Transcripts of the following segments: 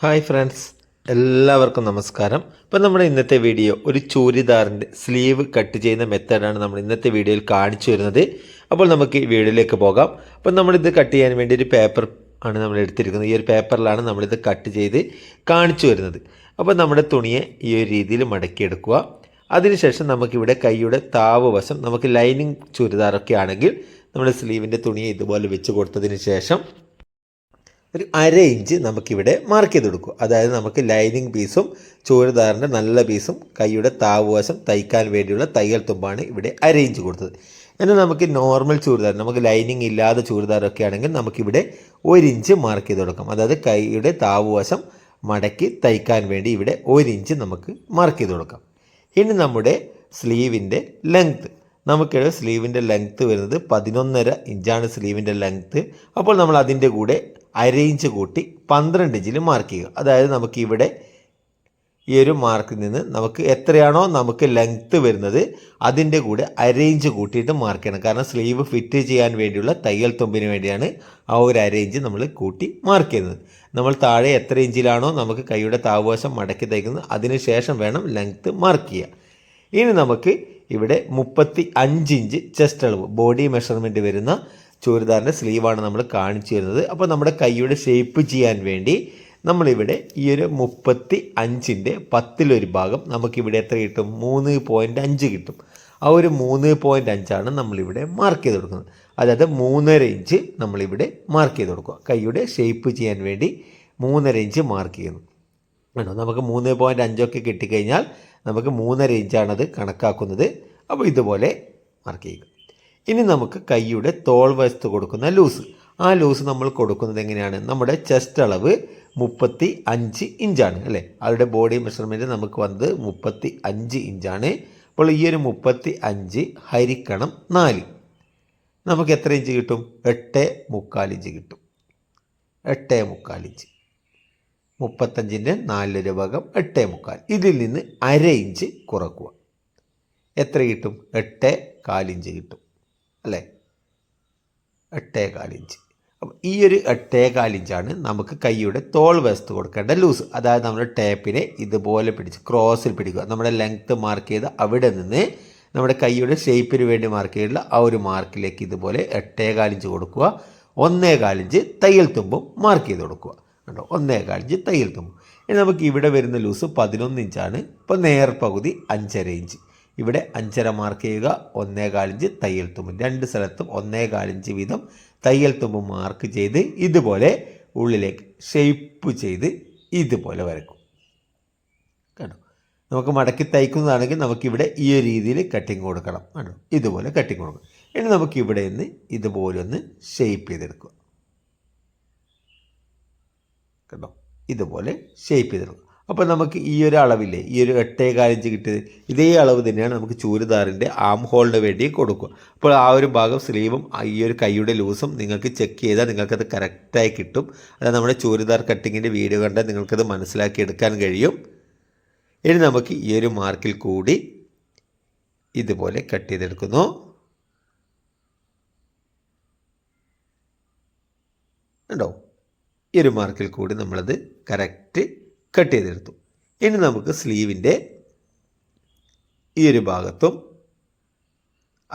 Hi friends, എല്ലാവർക്കും നമസ്കാരം. ഇപ്പം നമ്മുടെ ഇന്നത്തെ വീഡിയോ ഒരു ചൂരിദാറിൻ്റെ സ്ലീവ് കട്ട് ചെയ്യുന്ന മെത്തേഡാണ് നമ്മൾ ഇന്നത്തെ വീഡിയോയിൽ കാണിച്ചു വരുന്നത്. അപ്പോൾ നമുക്ക് ഈ വീഡിയോയിലേക്ക് പോകാം. അപ്പം നമ്മളിത് കട്ട് ചെയ്യാൻ വേണ്ടി ഒരു പേപ്പർ ആണ് നമ്മൾ എടുത്തിരിക്കുന്നത്. ഈ ഒരു പേപ്പറിലാണ് നമ്മളിത് കട്ട് ചെയ്ത് കാണിച്ചു വരുന്നത്. അപ്പോൾ നമ്മുടെ തുണിയെ ഈ ഒരു രീതിയിൽ മടക്കിയെടുക്കുക. അതിനുശേഷം നമുക്കിവിടെ കൈയുടെ താവ് വശം, നമുക്ക് ലൈനിങ് ചുരിദാറൊക്കെ ആണെങ്കിൽ നമ്മുടെ സ്ലീവിൻ്റെ തുണിയെ ഇതുപോലെ വെച്ച് കൊടുത്തതിന് ശേഷം ഒരു 1/2 ഇഞ്ച് നമുക്കിവിടെ മാർക്ക് ചെയ്ത് കൊടുക്കും. അതായത് നമുക്ക് ലൈനിങ് പീസും ചുരിദാറിൻ്റെ നല്ല പീസും കൈയുടെ താവുവശം തയ്ക്കാൻ വേണ്ടിയുള്ള തയ്യൽ തുമ്പാണ് ഇവിടെ 1/2 ഇഞ്ച് കൊടുത്തത്. എന്നാൽ നമുക്ക് നോർമൽ ചുരിദാർ, നമുക്ക് ലൈനിങ് ഇല്ലാതെ ചുരിദാറൊക്കെ ആണെങ്കിൽ നമുക്കിവിടെ 1 ഇഞ്ച് മാർക്ക് ചെയ്ത് കൊടുക്കാം. അതായത് കൈയുടെ താവുവശം മടക്കി തയ്ക്കാൻ വേണ്ടി ഇവിടെ 1 ഇഞ്ച് നമുക്ക് മാർക്ക് ചെയ്ത് കൊടുക്കാം. ഇനി നമ്മുടെ സ്ലീവിൻ്റെ ലെങ്ത്ത്, നമുക്കിവിടെ സ്ലീവിൻ്റെ ലെങ്ത്ത് വരുന്നത് 11.5 ഇഞ്ചാണ് സ്ലീവിൻ്റെ ലെങ്ത്ത്. അപ്പോൾ നമ്മൾ അതിൻ്റെ കൂടെ 1/2 ഇഞ്ച് കൂട്ടി 12 ഇഞ്ചിൽ മാർക്ക് ചെയ്യുക. അതായത് നമുക്കിവിടെ ഈ ഒരു മാർക്കിൽ നിന്ന് നമുക്ക് എത്രയാണോ നമുക്ക് ലെങ്ത്ത് വരുന്നത് അതിൻ്റെ കൂടെ 1/2 ഇഞ്ച് കൂട്ടിയിട്ട് മാർക്ക് ചെയ്യണം. കാരണം സ്ലീവ് ഫിറ്റ് ചെയ്യാൻ വേണ്ടിയുള്ള തയ്യൽ തുമ്പിന് വേണ്ടിയാണ് ആ ഒരു 1/2 ഇഞ്ച് നമ്മൾ കൂട്ടി മാർക്ക് ചെയ്യുന്നത്. നമ്മൾ താഴെ എത്ര ഇഞ്ചിലാണോ നമുക്ക് കൈയുടെ താഴ്വശം മടക്കി തയ്ക്കുന്നത് അതിന് ശേഷം വേണം ലെങ്ത്ത് മാർക്ക് ചെയ്യുക. ഇനി നമുക്ക് ഇവിടെ 35 ഇഞ്ച് ചെസ്റ്റ് അളവ്, ബോഡി മെഷർമെൻറ്റ് വരുന്ന ചുരിദാറിൻ്റെ സ്ലീവാണ് നമ്മൾ കാണിച്ചു തരുന്നത്. അപ്പോൾ നമ്മുടെ കൈയുടെ ഷേപ്പ് ചെയ്യാൻ വേണ്ടി നമ്മളിവിടെ ഈ ഒരു 35ൻ്റെ 10 ഭാഗം നമുക്കിവിടെ എത്ര കിട്ടും? 3.5 കിട്ടും. ആ ഒരു 3.5 നമ്മളിവിടെ മാർക്ക് ചെയ്ത് കൊടുക്കുന്നത്. അതായത് 3.5 ഇഞ്ച് നമ്മളിവിടെ മാർക്ക് ചെയ്ത് കൊടുക്കുക. കൈയുടെ ഷേപ്പ് ചെയ്യാൻ വേണ്ടി 3.5 ഇഞ്ച് മാർക്ക് ചെയ്യുന്നു. ആണോ, നമുക്ക് 3.5 കിട്ടിക്കഴിഞ്ഞാൽ നമുക്ക് 3.5 ഇഞ്ചാണത് കണക്കാക്കുന്നത്. അപ്പോൾ ഇതുപോലെ മാർക്ക് ചെയ്യുക. ഇനി നമുക്ക് കൈയുടെ തോൾ വശത്ത് കൊടുക്കുന്ന ലൂസ്, ആ ലൂസ് നമ്മൾ കൊടുക്കുന്നത് എങ്ങനെയാണ്? നമ്മുടെ ചെസ്റ്റ് അളവ് 35 ഇഞ്ചാണ് അല്ലേ? അവരുടെ ബോഡി മെഷർമെൻറ്റ് നമുക്ക് വന്നത് 35 ഇഞ്ചാണ്. അപ്പോൾ ഈ ഒരു 35 ഹരിക്കണം 4 നമുക്ക് എത്ര ഇഞ്ച് കിട്ടും? 8.25 ഇഞ്ച് കിട്ടും. 8.25 ഇഞ്ച്, 35ൻ്റെ 4 ഭാഗം 8.25. ഇതിൽ നിന്ന് 1/2 ഇഞ്ച് കുറക്കുക. എത്ര കിട്ടും? 8.25 ഇഞ്ച് കിട്ടും അല്ലേ? 8.25 ഇഞ്ച്. അപ്പം ഈ ഒരു 8.25 ഇഞ്ചാണ് നമുക്ക് കൈയുടെ തോൾ വശത്ത് കൊടുക്കേണ്ട ലൂസ്. അതായത് നമ്മൾ ടേപ്പിനെ ഇതുപോലെ പിടിച്ച് ക്രോസിൽ പിടിക്കുക. നമ്മുടെ ലെങ്ത്ത് മാർക്ക് ചെയ്ത് അവിടെ നിന്ന് നമ്മുടെ കൈയുടെ ഷേപ്പിന് വേണ്ടി മാർക്ക് ചെയ്തിട്ടുള്ള ആ ഒരു മാർക്കിലേക്ക് ഇതുപോലെ 8.25 ഇഞ്ച് കൊടുക്കുക. 1.25 ഇഞ്ച് തയ്യൽ തുമ്പും മാർക്ക് ചെയ്ത് കൊടുക്കുക. കണ്ടോ, 1.25 ഇഞ്ച് തയ്യൽ തുമ്പും. ഇനി നമുക്ക് ഇവിടെ വരുന്ന ലൂസ് 11 ഇഞ്ചാണ്. ഇപ്പോൾ നേർപകുതി 5.5 ഇഞ്ച്. ഇവിടെ 5.5 മാർക്ക് ചെയ്യുക, 1.25 ഇഞ്ച് തയ്യൽ തുമ്പും. രണ്ട് സ്ഥലത്തും 1.25 ഇഞ്ച് വീതം തയ്യൽ തുമ്പ് മാർക്ക് ചെയ്ത് ഇതുപോലെ ഉള്ളിലേക്ക് ഷേപ്പ് ചെയ്ത് ഇതുപോലെ വരക്കും. കണ്ടോ, നമുക്ക് മടക്കി തയ്ക്കുന്നതാണെങ്കിൽ നമുക്കിവിടെ ഈ ഒരു രീതിയിൽ കട്ടിങ് കൊടുക്കണം. കണ്ടോ, ഇതുപോലെ കട്ടിങ് കൊടുക്കണം. ഇനി നമുക്ക് ഇവിടെ നിന്ന് ഇതുപോലെ ഒന്ന് ഷേപ്പ് ചെയ്തെടുക്കുക. കണ്ടോ, ഇതുപോലെ ഷേപ്പ് ചെയ്തെടുക്കുക. അപ്പോൾ നമുക്ക് ഈ ഒരു അളവില്ലേ, ഈ ഒരു 8.25 ഇഞ്ച് കിട്ടിയത്, ഇതേ അളവ് തന്നെയാണ് നമുക്ക് ചൂരിദാറിൻ്റെ ആം ഹോളിന് വേണ്ടി കൊടുക്കുക. അപ്പോൾ ആ ഒരു ഭാഗം സ്ലീവും ഈ ഒരു കൈയുടെ ലൂസും നിങ്ങൾക്ക് ചെക്ക് ചെയ്താൽ നിങ്ങൾക്കത് കറക്റ്റായി കിട്ടും. അതായത് നമ്മുടെ ചൂരിദാർ കട്ടിങ്ങിൻ്റെ വീഡിയോ കണ്ടാൽ നിങ്ങൾക്കത് മനസ്സിലാക്കി എടുക്കാൻ കഴിയും. ഇനി നമുക്ക് ഈ ഒരു മാർക്കിൽ കൂടി ഇതുപോലെ കട്ട് ചെയ്തെടുക്കുന്നു. ഉണ്ടോ, ഈ ഒരു മാർക്കിൽ കൂടി നമ്മളത് കറക്റ്റ് കട്ട് ചെയ്തെടുത്തു. ഇനി നമുക്ക് സ്ലീവിൻ്റെ ഈ ഒരു ഭാഗത്തും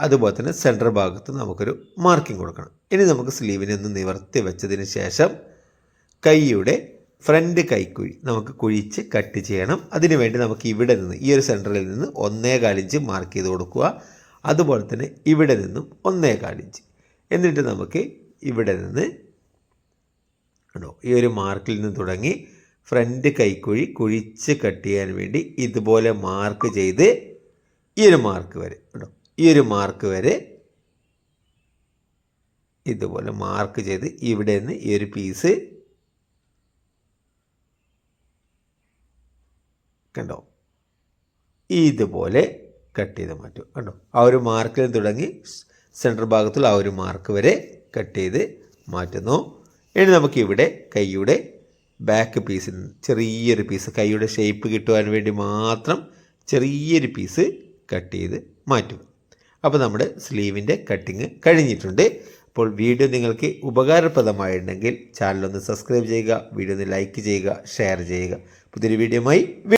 അതുപോലെ തന്നെ സെൻറ്റർ ഭാഗത്തും നമുക്കൊരു മാർക്കിംഗ് കൊടുക്കണം. ഇനി നമുക്ക് സ്ലീവിനെ ഒന്ന് നിവർത്തി വെച്ചതിന് ശേഷം കൈയുടെ ഫ്രണ്ട് കൈക്കുഴി നമുക്ക് കുഴിച്ച് കട്ട് ചെയ്യണം. അതിനുവേണ്ടി നമുക്ക് ഇവിടെ നിന്ന് ഈ ഒരു സെൻറ്ററിൽ നിന്ന് 1.25 ഇഞ്ച് മാർക്ക് ചെയ്ത് കൊടുക്കുക. അതുപോലെ തന്നെ ഇവിടെ നിന്നും 1.25 ഇഞ്ച്. എന്നിട്ട് നമുക്ക് ഇവിടെ നിന്ന് ഈ ഒരു മാർക്കിൽ നിന്ന് തുടങ്ങി ഫ്രണ്ട് കൈക്കുഴി കുഴിച്ച് കട്ട് ചെയ്യാൻ വേണ്ടി ഇതുപോലെ മാർക്ക് ചെയ്ത് ഈ ഒരു മാർക്ക് വരെ ഈ ഒരു മാർക്ക് വരെ ഇതുപോലെ മാർക്ക് ചെയ്ത് ഇവിടെ നിന്ന് ഈ ഒരു പീസ് കണ്ടോ ഇതുപോലെ കട്ട് ചെയ്ത് മാറ്റും. കണ്ടോ, ആ ഒരു മാർക്കിൽ തുടങ്ങി സെൻറ്റർ ഭാഗത്തുള്ള ആ ഒരു മാർക്ക് വരെ കട്ട് ചെയ്ത് മാറ്റുന്നു. ഇനി നമുക്കിവിടെ കൈയുടെ ബാക്ക് പീസിൽ ചെറിയൊരു പീസ്, കൈയുടെ ഷേപ്പ് കിട്ടുവാൻ വേണ്ടി മാത്രം ചെറിയൊരു പീസ് കട്ട് ചെയ്ത് മാറ്റുക. അപ്പോൾ നമ്മുടെ സ്ലീവിൻ്റെ കട്ടിങ് കഴിഞ്ഞിട്ടുണ്ട്. അപ്പോൾ വീഡിയോ നിങ്ങൾക്ക് ഉപകാരപ്രദമായിട്ടുണ്ടെങ്കിൽ ചാനലൊന്ന് സബ്സ്ക്രൈബ് ചെയ്യുക, വീഡിയോ ഒന്ന് ലൈക്ക് ചെയ്യുക, ഷെയർ ചെയ്യുക. പുതിയൊരു വീഡിയോയുമായി